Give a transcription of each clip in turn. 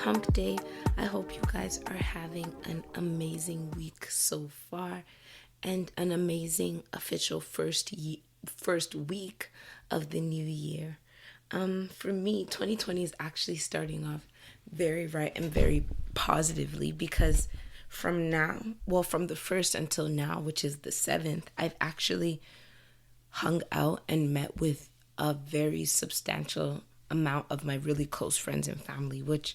hump day. I hope you guys are having an amazing week so far and an amazing official first week of the new year. For me, 2020 is actually starting off very right and very positively because from the first until now, which is the 7th, I've actually hung out and met with a very substantial amount of my really close friends and family, which,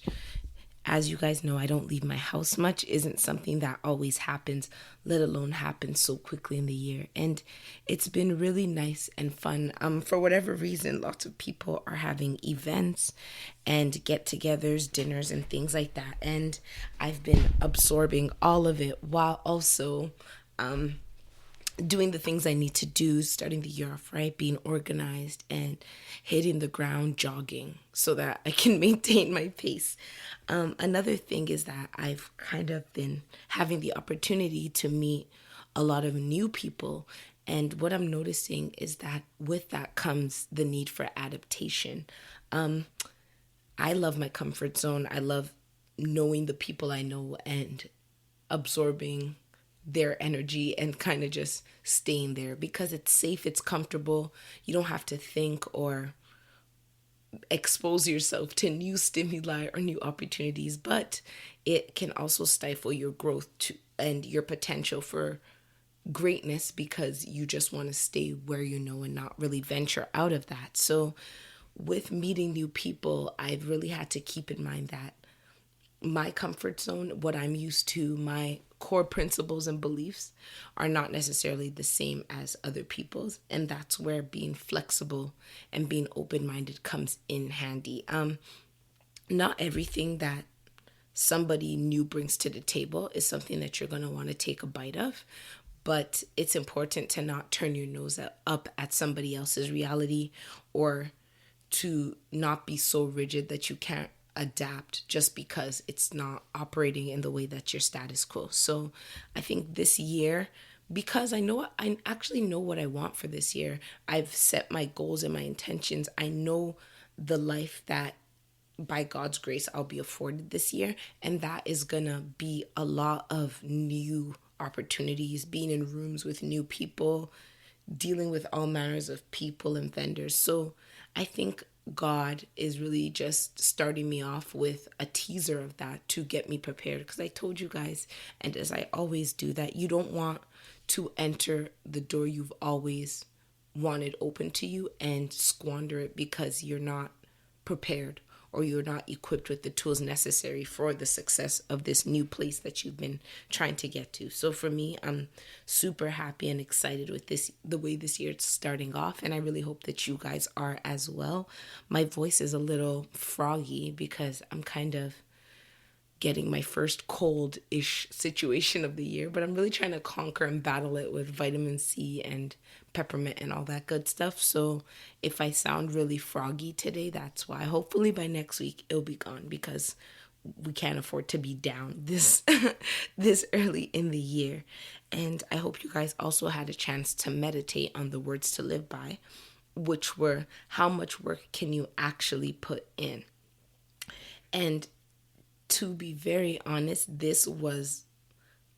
as you guys know, I don't leave my house much, isn't something that always happens, let alone happens so quickly in the year. And it's been really nice and fun. For whatever reason, lots of people are having events and get-togethers, dinners, and things like that. And I've been absorbing all of it while also doing the things I need to do, starting the year off right, being organized and hitting the ground jogging so that I can maintain my pace. Another thing is that I've kind of been having the opportunity to meet a lot of new people. And what I'm noticing is that with that comes the need for adaptation. I love my comfort zone. I love knowing the people I know and absorbing their energy and kind of just staying there because it's safe, it's comfortable. You don't have to think or expose yourself to new stimuli or new opportunities, but it can also stifle your growth and your potential for greatness because you just want to stay where you know and not really venture out of that. So with meeting new people, I've really had to keep in mind that my comfort zone, what I'm used to, my core principles and beliefs are not necessarily the same as other people's. And that's where being flexible and being open-minded comes in handy. Not everything that somebody new brings to the table is something that you're going to want to take a bite of. But it's important to not turn your nose up at somebody else's reality or to not be so rigid that you can't adapt just because it's not operating in the way that your status quo. So I think this year, because I actually know what I want for this year, I've set my goals and my intentions. I know the life that by God's grace I'll be afforded this year, and that is gonna be a lot of new opportunities, being in rooms with new people, dealing with all manners of people and vendors. So I think God is really just starting me off with a teaser of that to get me prepared. Because I told you guys, and as I always do, that you don't want to enter the door you've always wanted open to you and squander it because you're not prepared or you're not equipped with the tools necessary for the success of this new place that you've been trying to get to. So for me, I'm super happy and excited with the way this year is starting off, and I really hope that you guys are as well. My voice is a little froggy because I'm kind of getting my first cold-ish situation of the year, but I'm really trying to conquer and battle it with vitamin C and peppermint and all that good stuff. So if I sound really froggy today, that's why. Hopefully by next week it'll be gone because we can't afford to be down this this early in the year. And I hope you guys also had a chance to meditate on the words to live by, which were how much work can you actually put in? And to be very honest, this was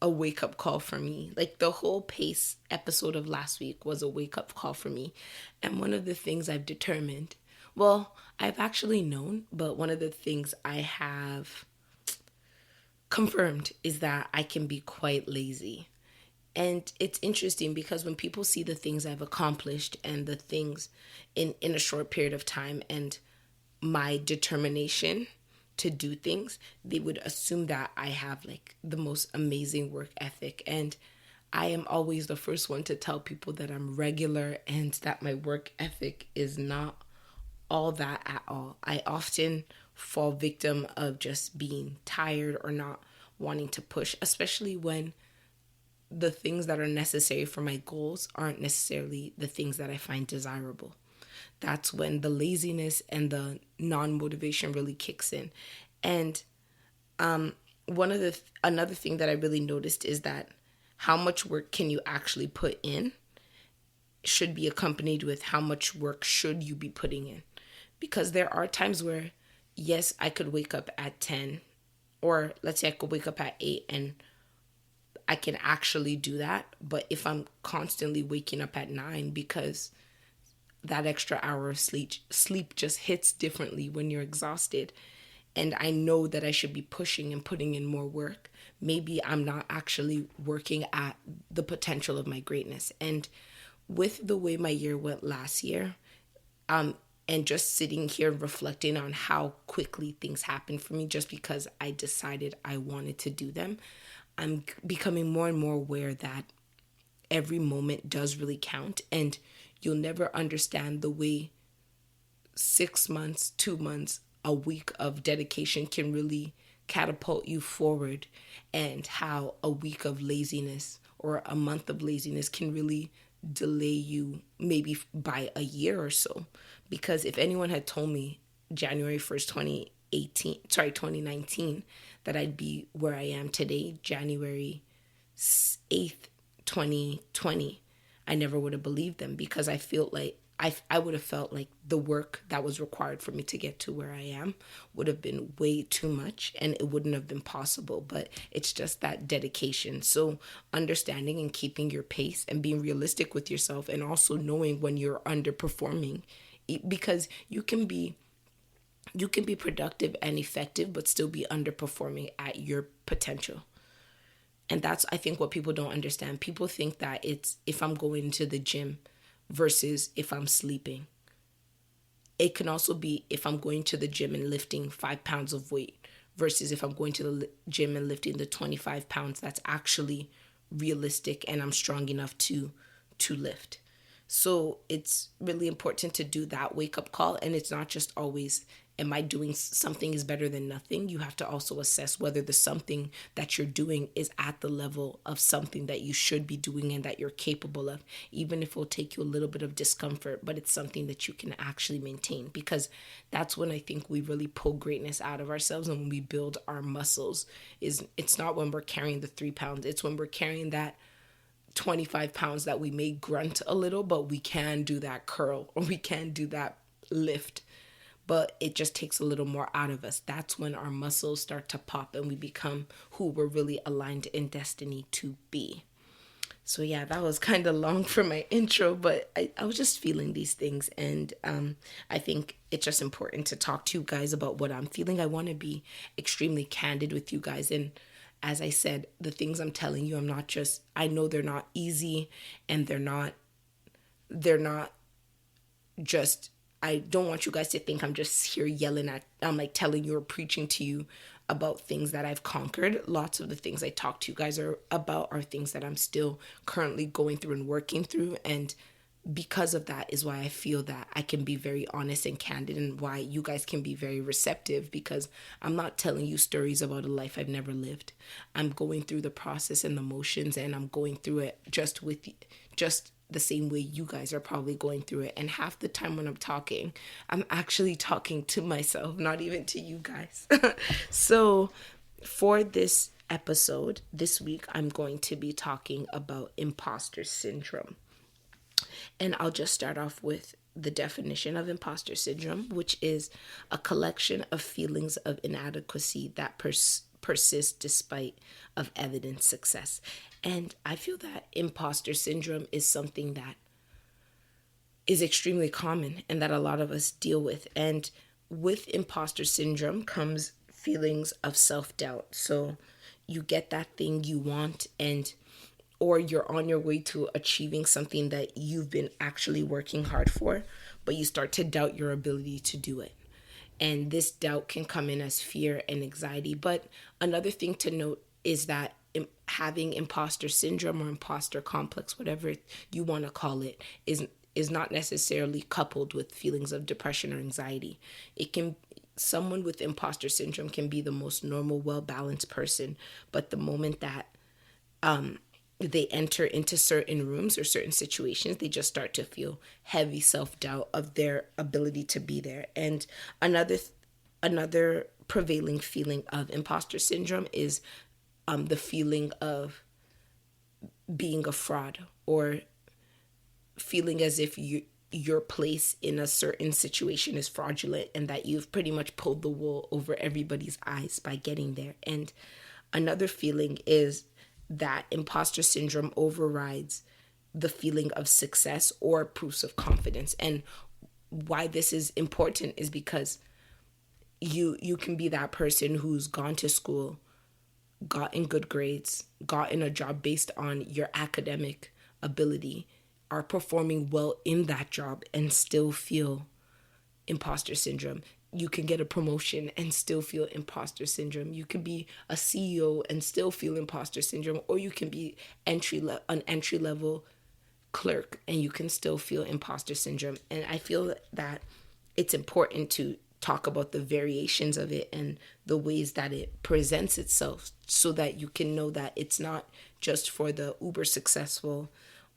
a wake-up call for me. Like the whole Pace episode of last week was a wake-up call for me. And one of the things I've determined, well, I've actually known, but one of the things I have confirmed is that I can be quite lazy. And it's interesting because when people see the things I've accomplished and the things in a short period of time and my determination to do things, they would assume that I have like the most amazing work ethic. And I am always the first one to tell people that I'm regular and that my work ethic is not all that at all. I often fall victim of just being tired or not wanting to push, especially when the things that are necessary for my goals aren't necessarily the things that I find desirable. That's when the laziness and the non-motivation really kicks in. And another thing that I really noticed is that how much work can you actually put in should be accompanied with how much work should you be putting in. Because there are times where yes, I could wake up at 10, or let's say I could wake up at 8 and I can actually do that. But if I'm constantly waking up at 9 because that extra hour of sleep just hits differently when you're exhausted, and I know that I should be pushing and putting in more work, maybe I'm not actually working at the potential of my greatness. And with the way my year went last year, and just sitting here reflecting on how quickly things happened for me just because I decided I wanted to do them, I'm becoming more and more aware that every moment does really count, and you'll never understand the way 6 months, 2 months, a week of dedication can really catapult you forward, and how a week of laziness or a month of laziness can really delay you maybe by a year or so. Because if anyone had told me January 1st, 2019, that I'd be where I am today, January 8th, 2020, I never would have believed them, because I feel like I would have felt like the work that was required for me to get to where I am would have been way too much, and it wouldn't have been possible. But it's just that dedication. So understanding and keeping your pace and being realistic with yourself, and also knowing when you're underperforming, because you can be productive and effective but still be underperforming at your potential. And that's, I think, what people don't understand. People think that it's if I'm going to the gym versus if I'm sleeping. It can also be if I'm going to the gym and lifting 5 pounds of weight versus if I'm going to the gym and lifting the 25 pounds that's actually realistic and I'm strong enough to lift. So it's really important to do that wake up call. And it's not just always, am I doing something is better than nothing? You have to also assess whether the something that you're doing is at the level of something that you should be doing and that you're capable of, even if it will take you a little bit of discomfort, but it's something that you can actually maintain. Because that's when I think we really pull greatness out of ourselves, and when we build our muscles. It's not when we're carrying the 3 pounds, it's when we're carrying that 25 pounds that we may grunt a little, but we can do that curl or we can do that lift. But it just takes a little more out of us. That's when our muscles start to pop and we become who we're really aligned in destiny to be. So yeah, that was kind of long for my intro, but I was just feeling these things. And I think it's just important to talk to you guys about what I'm feeling. I want to be extremely candid with you guys. And as I said, the things I'm telling you, I know they're not easy, and they're not just, I don't want you guys to think I'm just here I'm like telling you or preaching to you about things that I've conquered. Lots of the things I talk to you guys are things that I'm still currently going through and working through. And because of that is why I feel that I can be very honest and candid, and why you guys can be very receptive, because I'm not telling you stories about a life I've never lived. I'm going through the process and the motions, and I'm going through it just the same way you guys are probably going through it. And half the time when I'm talking, I'm actually talking to myself, not even to you guys. So for this episode this week, I'm going to be talking about imposter syndrome. And I'll just start off with the definition of imposter syndrome, which is a collection of feelings of inadequacy that persist despite of evident success. And I feel that imposter syndrome is something that is extremely common and that a lot of us deal with. And with imposter syndrome comes feelings of self-doubt. So you get that thing you want, or you're on your way to achieving something that you've been actually working hard for, but you start to doubt your ability to do it. And this doubt can come in as fear and anxiety. But another thing to note is that having imposter syndrome or imposter complex, whatever you want to call it, is not necessarily coupled with feelings of depression or anxiety. Someone with imposter syndrome can be the most normal, well-balanced person, but the moment that they enter into certain rooms or certain situations, they just start to feel heavy self-doubt of their ability to be there. And another prevailing feeling of imposter syndrome is the feeling of being a fraud, or feeling as if your place in a certain situation is fraudulent and that you've pretty much pulled the wool over everybody's eyes by getting there. And another feeling is that imposter syndrome overrides the feeling of success or proofs of confidence. And why this is important is because you can be that person who's gone to school, gotten good grades, gotten a job based on your academic ability, are performing well in that job and still feel imposter syndrome. You can get a promotion and still feel imposter syndrome. You can be a CEO and still feel imposter syndrome, or you can be an entry level clerk and you can still feel imposter syndrome. And I feel that it's important to talk about the variations of it and the ways that it presents itself so that you can know that it's not just for the uber successful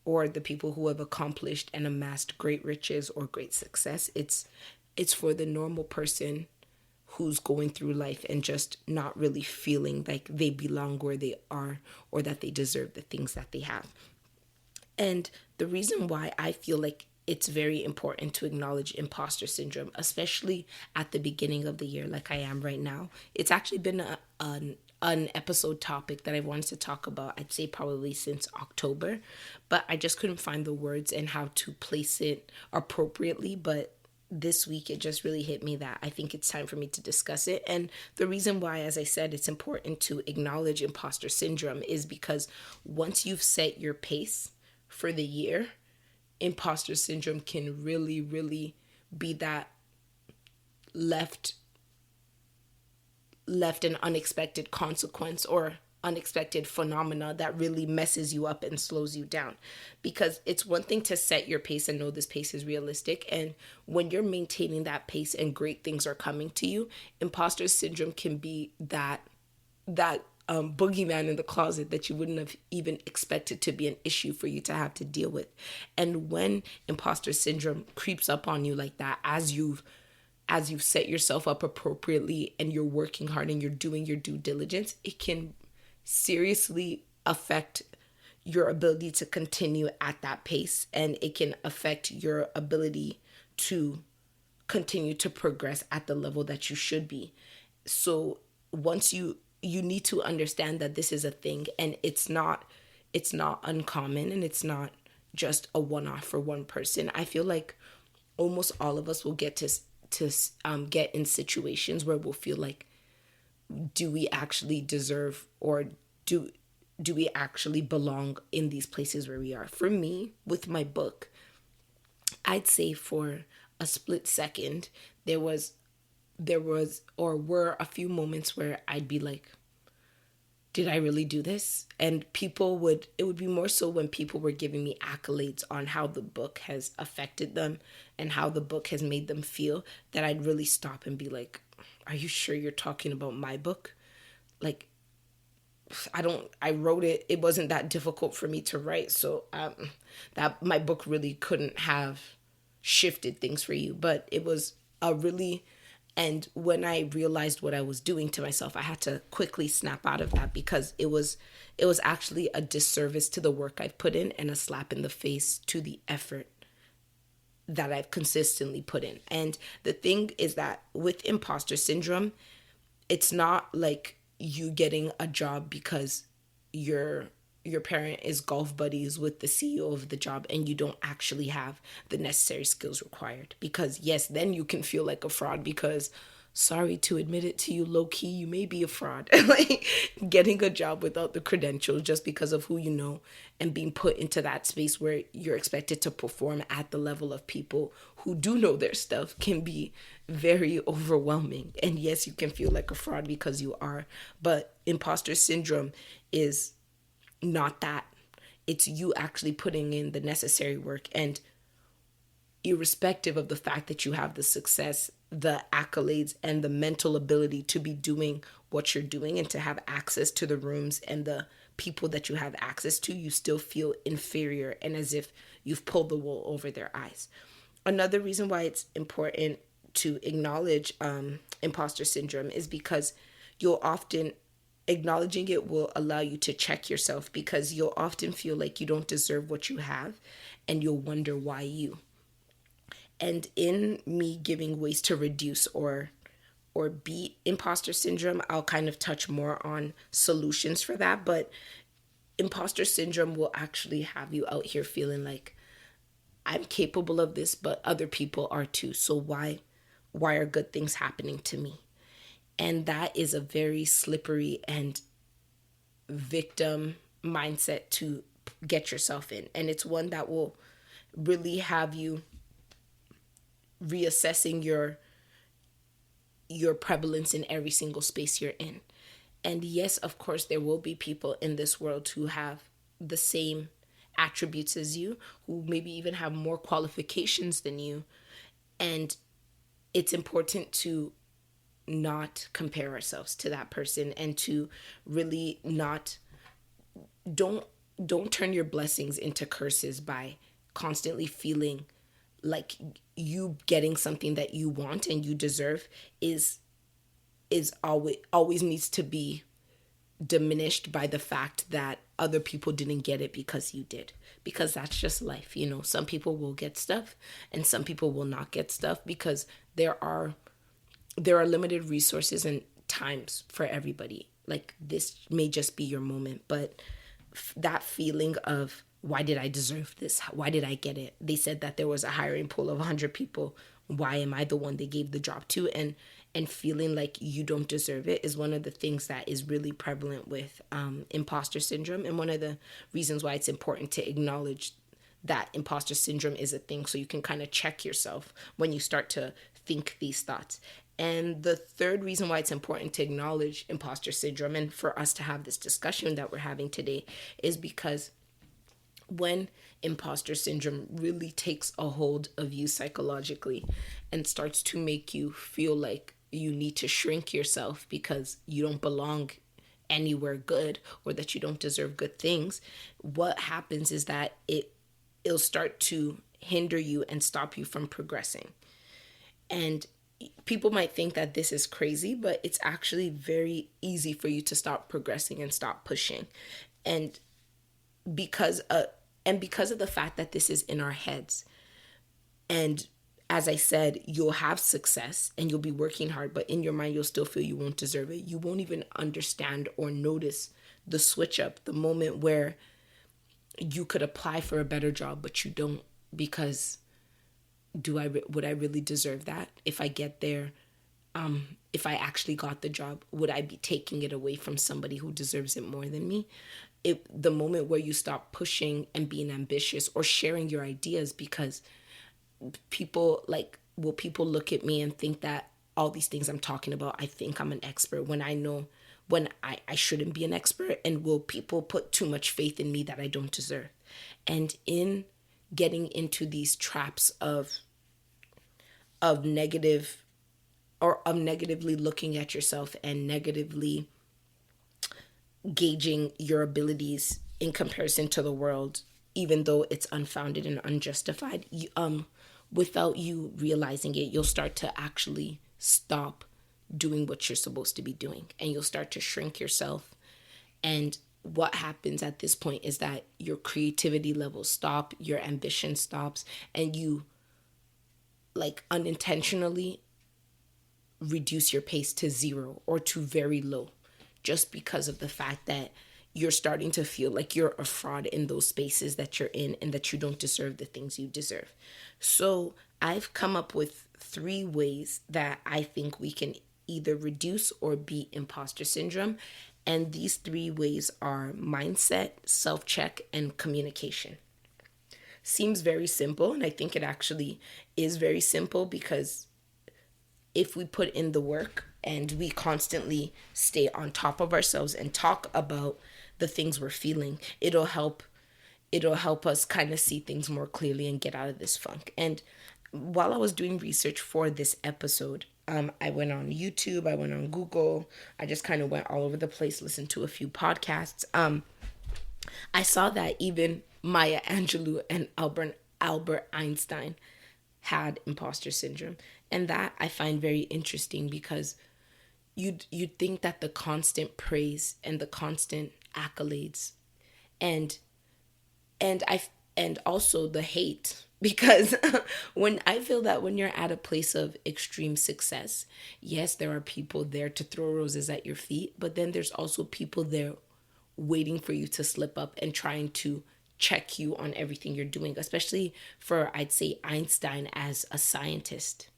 or the people who have accomplished and amassed great riches or great success. It's for the normal person who's going through life and just not really feeling like they belong where they are or that they deserve the things that they have. And the reason why I feel like it's very important to acknowledge imposter syndrome, especially at the beginning of the year, like I am right now. It's actually been an episode topic that I wanted to talk about, I'd say probably since October, but I just couldn't find the words and how to place it appropriately. But this week it just really hit me that I think it's time for me to discuss it. And the reason why, as I said, it's important to acknowledge imposter syndrome is because once you've set your pace for the year, imposter syndrome can really, really be that left an unexpected consequence or unexpected phenomena that really messes you up and slows you down. Because it's one thing to set your pace and know this pace is realistic, and when you're maintaining that pace and great things are coming to you, imposter syndrome can be that boogeyman in the closet that you wouldn't have even expected to be an issue for you to have to deal with. And when imposter syndrome creeps up on you like that, as you've set yourself up appropriately and you're working hard and you're doing your due diligence, it can seriously affect your ability to continue at that pace, and it can affect your ability to continue to progress at the level that you should be. So once you need to understand that this is a thing, and it's not uncommon, and it's not just a one-off for one person. I feel like almost all of us will get to get in situations where we'll feel like, do we actually deserve, or do we actually belong in these places where we are? For me, with my book, I'd say for a split second, there were a few moments where I'd be like, did I really do this? And it would be more so when people were giving me accolades on how the book has affected them and how the book has made them feel, that I'd really stop and be like, are you sure you're talking about my book? Like, I wrote it. It wasn't that difficult for me to write. So that my book really couldn't have shifted things for you, but it was and when I realized what I was doing to myself, I had to quickly snap out of that, because it was actually a disservice to the work I've put in and a slap in the face to the effort that I've consistently put in. And the thing is that with imposter syndrome, it's not like you getting a job because your parent is golf buddies with the CEO of the job and you don't actually have the necessary skills required. Because yes, then you can feel like a fraud, because sorry to admit it to you, low key, you may be a fraud. Like getting a job without the credentials just because of who you know, and being put into that space where you're expected to perform at the level of people who do know their stuff, can be very overwhelming. And yes, you can feel like a fraud because you are, but imposter syndrome is not that. It's you actually putting in the necessary work, and irrespective of the fact that you have the success, the accolades, and the mental ability to be doing what you're doing and to have access to the rooms and the people that you have access to, you still feel inferior and as if you've pulled the wool over their eyes. Another reason why it's important to acknowledge imposter syndrome is because acknowledging it will allow you to check yourself, because you'll often feel like you don't deserve what you have, and you'll wonder why you. And in me giving ways to reduce or beat imposter syndrome, I'll kind of touch more on solutions for that. But imposter syndrome will actually have you out here feeling like I'm capable of this, but other people are too. So why are good things happening to me? And that is a very slippery and victim mindset to get yourself in. And it's one that will really have you reassessing your prevalence in every single space you're in. And yes, of course, there will be people in this world who have the same attributes as you, who maybe even have more qualifications than you. And it's important to not compare ourselves to that person, and to really not don't don't turn your blessings into curses by constantly feeling like you getting something that you want and you deserve is always needs to be diminished by the fact that other people didn't get it because you did. Because that's just life. Some people will get stuff and some people will not get stuff, because there are limited resources and times for everybody. Like, this may just be your moment, but that feeling of, why did I deserve this? Why did I get it? They said that there was a hiring pool of 100 people. Why am I the one they gave the job to? And feeling like you don't deserve it is one of the things that is really prevalent with imposter syndrome, and one of the reasons why it's important to acknowledge that imposter syndrome is a thing, so you can kind of check yourself when you start to think these thoughts. And the third reason why it's important to acknowledge imposter syndrome, and for us to have this discussion that we're having today, is because when imposter syndrome really takes a hold of you psychologically and starts to make you feel like you need to shrink yourself because you don't belong anywhere good, or that you don't deserve good things, what happens is that it'll start to hinder you and stop you from progressing. And people might think that this is crazy, but it's actually very easy for you to stop progressing and stop pushing. And because of the fact that this is in our heads, and as I said, you'll have success and you'll be working hard, but in your mind you'll still feel you won't deserve it. You won't even understand or notice the switch up, the moment where you could apply for a better job but you don't, because would I really deserve that? If I get there, if I actually got the job, would I be taking it away from somebody who deserves it more than me? The moment where you stop pushing and being ambitious or sharing your ideas, because people look at me and think that all these things I'm talking about, I think I'm an expert, when I know when I shouldn't be an expert. And will people put too much faith in me that I don't deserve? And in getting into these traps of negative, or of negatively looking at yourself and negatively gauging your abilities in comparison to the world, even though it's unfounded and unjustified, without you realizing it, you'll start to actually stop doing what you're supposed to be doing, and you'll start to shrink yourself. And what happens at this point is that your creativity levels stop, your ambition stops, and you unintentionally reduce your pace to zero or to very low, just because of the fact that you're starting to feel like you're a fraud in those spaces that you're in, and that you don't deserve the things you deserve. So I've come up with 3 ways that I think we can either reduce or beat imposter syndrome. And these 3 ways are mindset, self-check, and communication. Seems very simple, and I think it actually is very simple, because if we put in the work and we constantly stay on top of ourselves and talk about the things we're feeling, it'll help us kind of see things more clearly and get out of this funk. And while I was doing research for this episode, I went on YouTube, I went on Google, I just kind of went all over the place, listened to a few podcasts. I saw that even Maya Angelou and Albert Einstein had imposter syndrome. And that I find very interesting, because you'd think that the constant praise and the constant accolades and also the hate Because when I feel that when you're at a place of extreme success, yes, there are people there to throw roses at your feet, but then there's also people there waiting for you to slip up and trying to check you on everything you're doing, especially for, I'd say, Einstein as a scientist.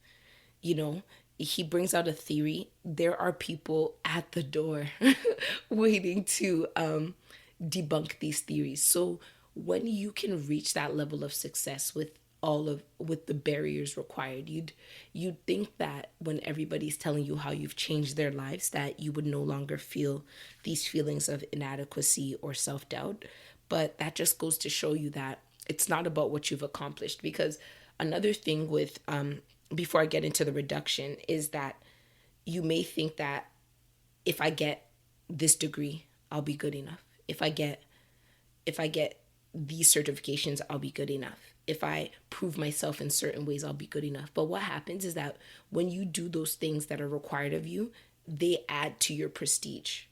You know, he brings out a theory. There are people at the door waiting to debunk these theories. So when you can reach that level of success with the barriers required, you'd think that when everybody's telling you how you've changed their lives, that you would no longer feel these feelings of inadequacy or self-doubt. But that just goes to show you that it's not about what you've accomplished. Because another thing with before I get into the reduction is that you may think that if I get this degree, I'll be good enough. If I get these certifications, I'll be good enough. If I prove myself in certain ways, I'll be good enough. But what happens is that when you do those things that are required of you, they add to your prestige.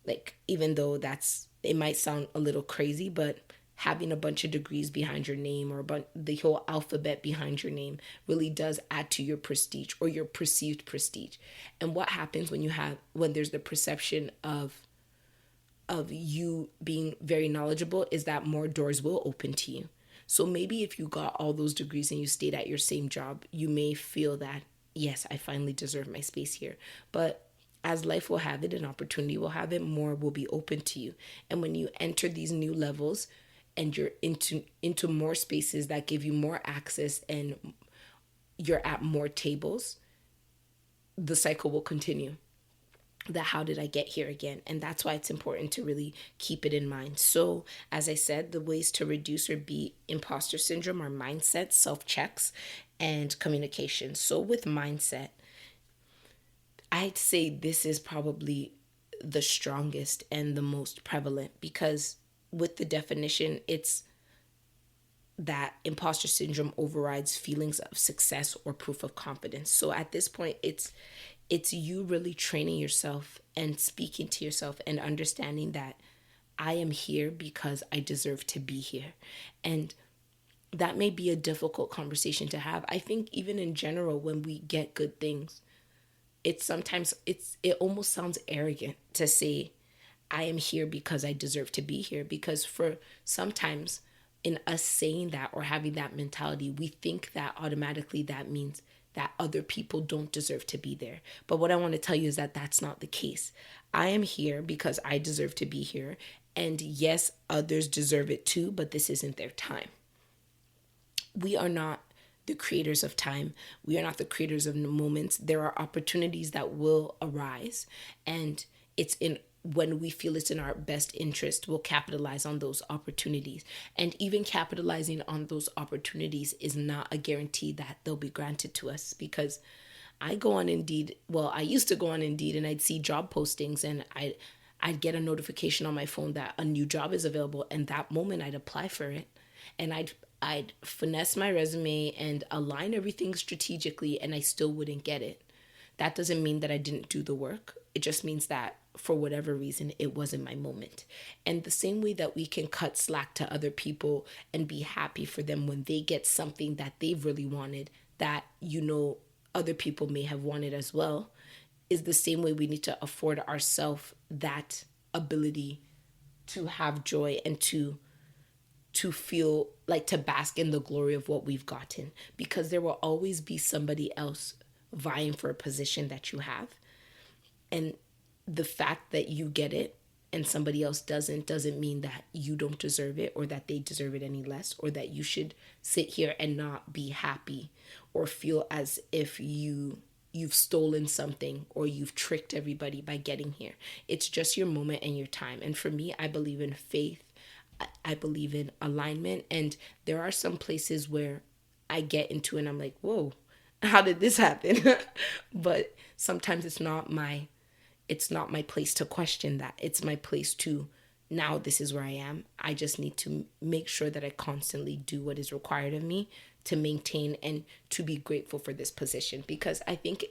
Like, even though it might sound a little crazy, but having a bunch of degrees behind your name, or the whole alphabet behind your name, really does add to your prestige, or your perceived prestige. And what happens when there's the perception of you being very knowledgeable is that more doors will open to you. So maybe if you got all those degrees and you stayed at your same job, you may feel that, yes, I finally deserve my space here. But as life will have it, an opportunity will have it, more will be open to you. And when you enter these new levels and you're into more spaces that give you more access, and you're at more tables, the cycle will continue. That how did I get here again? And that's why it's important to really keep it in mind. So, as I said, the ways to reduce or beat imposter syndrome are mindset, self-checks, and communication. So with mindset, I'd say this is probably the strongest and the most prevalent, because with the definition, it's that imposter syndrome overrides feelings of success or proof of confidence. So at this point, it's you really training yourself and speaking to yourself and understanding that I am here because I deserve to be here. And that may be a difficult conversation to have. I think even in general, when we get good things, it almost sounds arrogant to say I am here because I deserve to be here, because for sometimes in us saying that or having that mentality, we think that automatically that means that other people don't deserve to be there. But what I want to tell you is that that's not the case. I am here because I deserve to be here. And yes, others deserve it too, but this isn't their time. We are not the creators of time. We are not the creators of moments. There are opportunities that will arise, and it's in when we feel it's in our best interest, we'll capitalize on those opportunities. And even capitalizing on those opportunities is not a guarantee that they'll be granted to us, because I go on Indeed. Well, I used to go on Indeed and I'd see job postings, and I'd get a notification on my phone that a new job is available, and that moment I'd apply for it. And I'd finesse my resume and align everything strategically, and I still wouldn't get it. That doesn't mean that I didn't do the work. It just means that for whatever reason, it wasn't my moment. And the same way that we can cut slack to other people and be happy for them when they get something that they've really wanted, that, other people may have wanted as well, is the same way we need to afford ourselves that ability to have joy and to feel like, to bask in the glory of what we've gotten, because there will always be somebody else vying for a position that you have. And the fact that you get it and somebody else doesn't mean that you don't deserve it, or that they deserve it any less, or that you should sit here and not be happy or feel as if you've stolen something or you've tricked everybody by getting here. It's just your moment and your time. And for me, I believe in faith. I believe in alignment. And there are some places where I get into and I'm like, whoa, how did this happen? But sometimes it's not my place to question that. It's my place to, now this is where I am. I just need to make sure that I constantly do what is required of me to maintain and to be grateful for this position. Because I think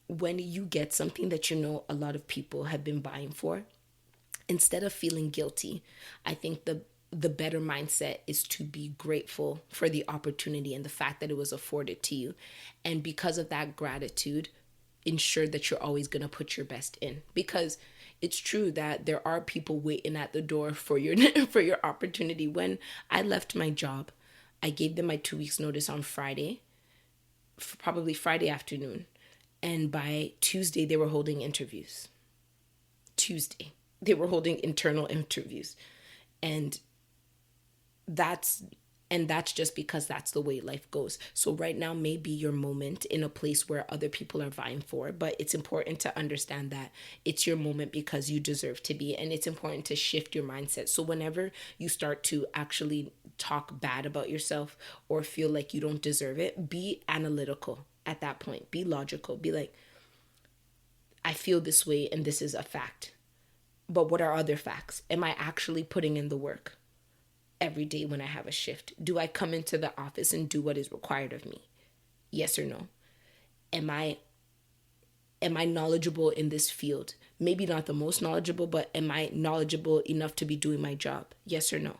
when you get something that a lot of people have been buying for, instead of feeling guilty, I think the better mindset is to be grateful for the opportunity and the fact that it was afforded to you. And because of that gratitude, ensure that you're always going to put your best in, because it's true that there are people waiting at the door for your for your opportunity. When I left my job, I gave them my 2 weeks notice on Friday, probably Friday afternoon, and by Tuesday they were holding interviews. Tuesday they were holding internal interviews. And that's that's just because that's the way life goes. So right now may be your moment in a place where other people are vying for, but it's important to understand that it's your moment because you deserve to be. And it's important to shift your mindset. So whenever you start to actually talk bad about yourself or feel like you don't deserve it, be analytical at that point. Be logical. Be like, I feel this way and this is a fact. But what are other facts? Am I actually putting in the work every day when I have a shift? Do I come into the office and do what is required of me? Yes or no? Am I knowledgeable in this field? Maybe not the most knowledgeable, but am I knowledgeable enough to be doing my job? Yes or no?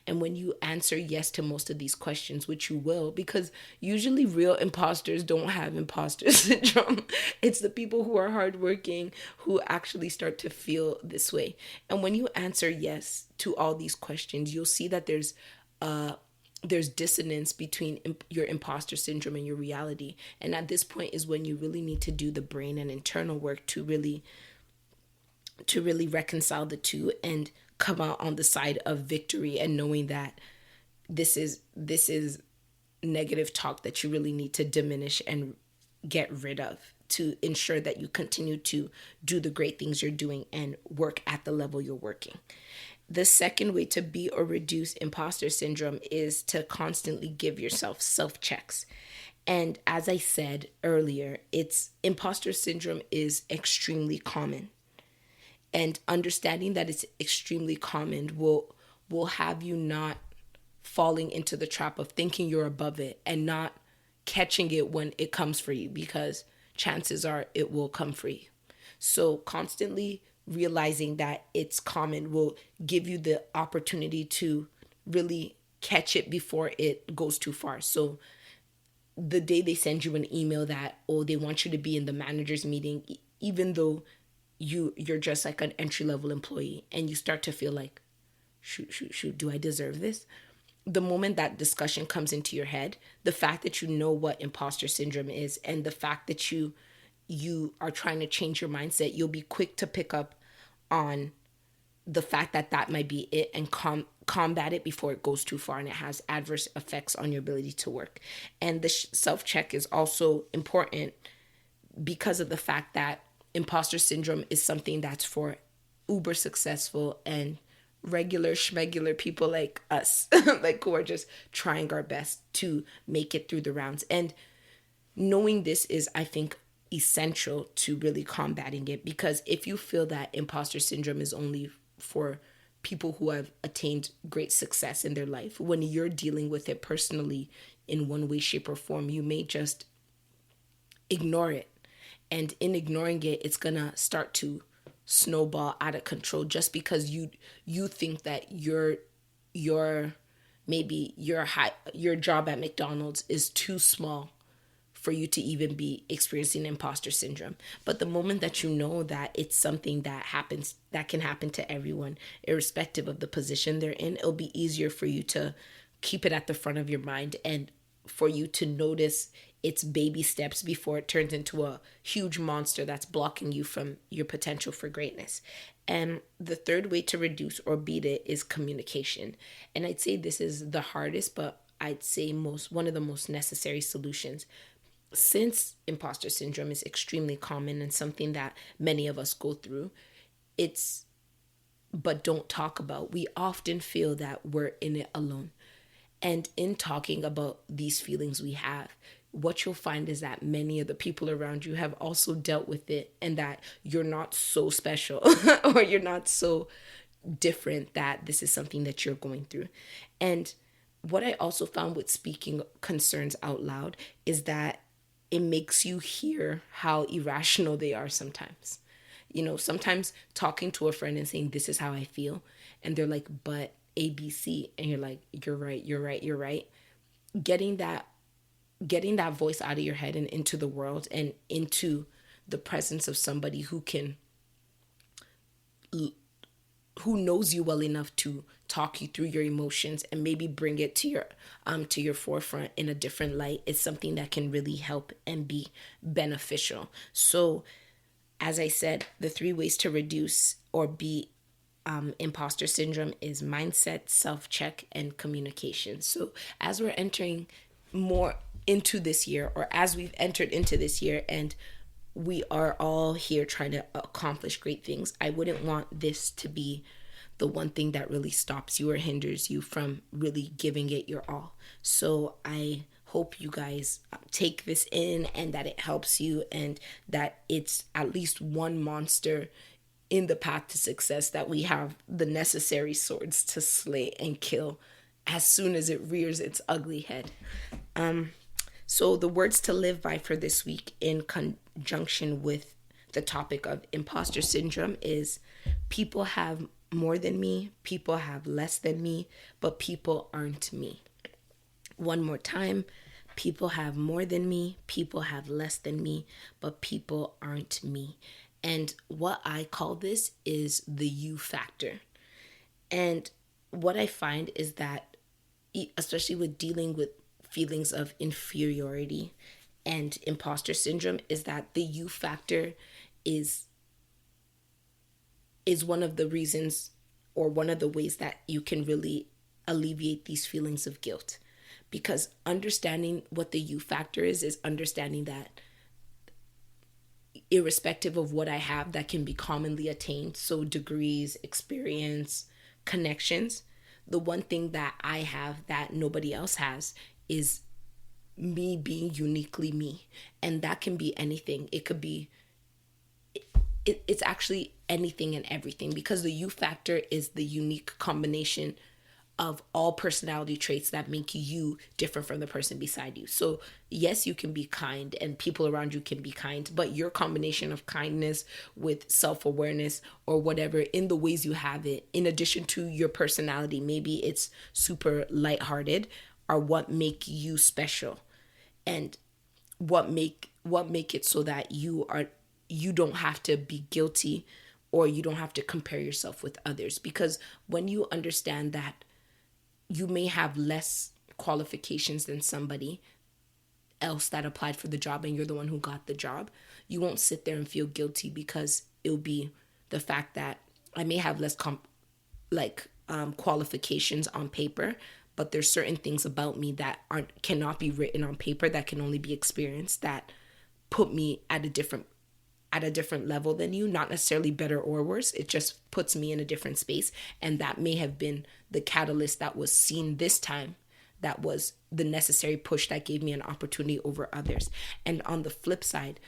And when you answer yes to most of these questions, which you will, because usually real imposters don't have imposter syndrome. It's the people who are hardworking who actually start to feel this way. And when you answer yes to all these questions, you'll see that there's dissonance between your imposter syndrome and your reality. And at this point is when you really need to do the brain and internal work to really reconcile the two and come out on the side of victory, and knowing that this is negative talk that you really need to diminish and get rid of to ensure that you continue to do the great things you're doing and work at the level you're working. The second way to beat or reduce imposter syndrome is to constantly give yourself self-checks. And as I said earlier, imposter syndrome is extremely common. And understanding that it's extremely common will have you not falling into the trap of thinking you're above it and not catching it when it comes for you, because chances are it will come for you. So constantly realizing that it's common will give you the opportunity to really catch it before it goes too far. So the day they send you an email that, oh, they want you to be in the manager's meeting, even though you're just like an entry-level employee, and you start to feel like, shoot, do I deserve this? The moment that discussion comes into your head, the fact that you know what imposter syndrome is and the fact that you are trying to change your mindset, you'll be quick to pick up on the fact that that might be it and combat it before it goes too far and it has adverse effects on your ability to work. And the self-check is also important because of the fact that imposter syndrome is something that's for uber successful and regular schmegular people like us, like who are just trying our best to make it through the rounds. And knowing this is, I think, essential to really combating it, because if you feel that imposter syndrome is only for people who have attained great success in their life, when you're dealing with it personally in one way, shape, or form, you may just ignore it. And in ignoring it, it's gonna start to snowball out of control just because you think that your job at McDonald's is too small for you to even be experiencing imposter syndrome. But the moment that you know that it's something that can happen to everyone, irrespective of the position they're in, it'll be easier for you to keep it at the front of your mind and for you to notice its baby steps before it turns into a huge monster that's blocking you from your potential for greatness. And the third way to reduce or beat it is communication. And I'd say this is the hardest, but I'd say one of the most necessary solutions. Since imposter syndrome is extremely common and something that many of us go through, but don't talk about. We often feel that we're in it alone. And in talking about these feelings we have, what you'll find is that many of the people around you have also dealt with it, and that you're not so special or you're not so different that this is something that you're going through. And what I also found with speaking concerns out loud is that it makes you hear how irrational they are sometimes. Sometimes talking to a friend and saying, this is how I feel. And they're like, but ABC, and you're like, you're right, you're right, you're right. Getting that getting that voice out of your head and into the world and into the presence of somebody who knows you well enough to talk you through your emotions and maybe bring it to your forefront in a different light is something that can really help and be beneficial. So as I said, the 3 ways to reduce or be imposter syndrome is mindset, self-check, and communication. So as we're entering more into this year, or as we've entered into this year, and we are all here trying to accomplish great things, I wouldn't want this to be the one thing that really stops you or hinders you from really giving it your all. So I hope you guys take this in and that it helps you, and that it's at least one monster in the path to success that we have the necessary swords to slay and kill as soon as it rears its ugly head. So the words to live by for this week in conjunction with the topic of imposter syndrome is: people have more than me, people have less than me, but people aren't me. One more time: people have more than me, people have less than me, but people aren't me. And what I call this is the you factor. And what I find is that, especially with dealing with feelings of inferiority and imposter syndrome, is that the you factor is one of the reasons, or one of the ways that you can really alleviate these feelings of guilt. Because understanding what the you factor is understanding that irrespective of what I have that can be commonly attained, so degrees, experience, connections, the one thing that I have that nobody else has is me being uniquely me. And that can be anything. It could be, it's actually anything and everything, because the you factor is the unique combination of all personality traits that make you different from the person beside you. So yes, you can be kind and people around you can be kind, but your combination of kindness with self-awareness or whatever, in the ways you have it, in addition to your personality, maybe it's super lighthearted, are what make you special, and what make it so that you don't have to be guilty, or you don't have to compare yourself with others. Because when you understand that you may have less qualifications than somebody else that applied for the job and you're the one who got the job, you won't sit there and feel guilty, because it'll be the fact that I may have less qualifications on paper, but there's certain things about me that cannot be written on paper, that can only be experienced, that put me at a different level than you. Not necessarily better or worse, it just puts me in a different space. And that may have been the catalyst that was seen this time, that was the necessary push that gave me an opportunity over others. And on the flip side,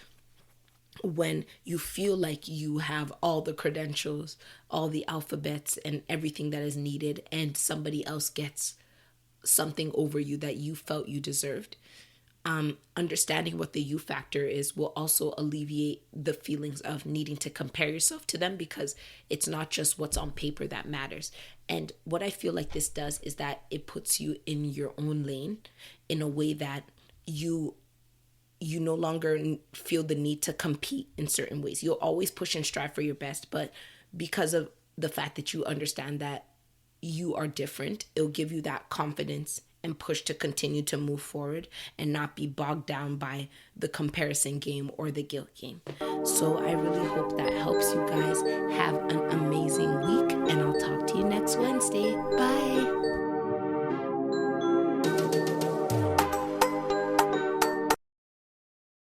when you feel like you have all the credentials, all the alphabets, and everything that is needed, and somebody else gets something over you that you felt you deserved, understanding what the you factor is will also alleviate the feelings of needing to compare yourself to them, because it's not just what's on paper that matters. And what I feel like this does is that it puts you in your own lane in a way that you no longer feel the need to compete in certain ways. You'll always push and strive for your best, but because of the fact that you understand that you are different, it'll give you that confidence and push to continue to move forward and not be bogged down by the comparison game or the guilt game. So I really hope that helps you guys. Have an amazing week, and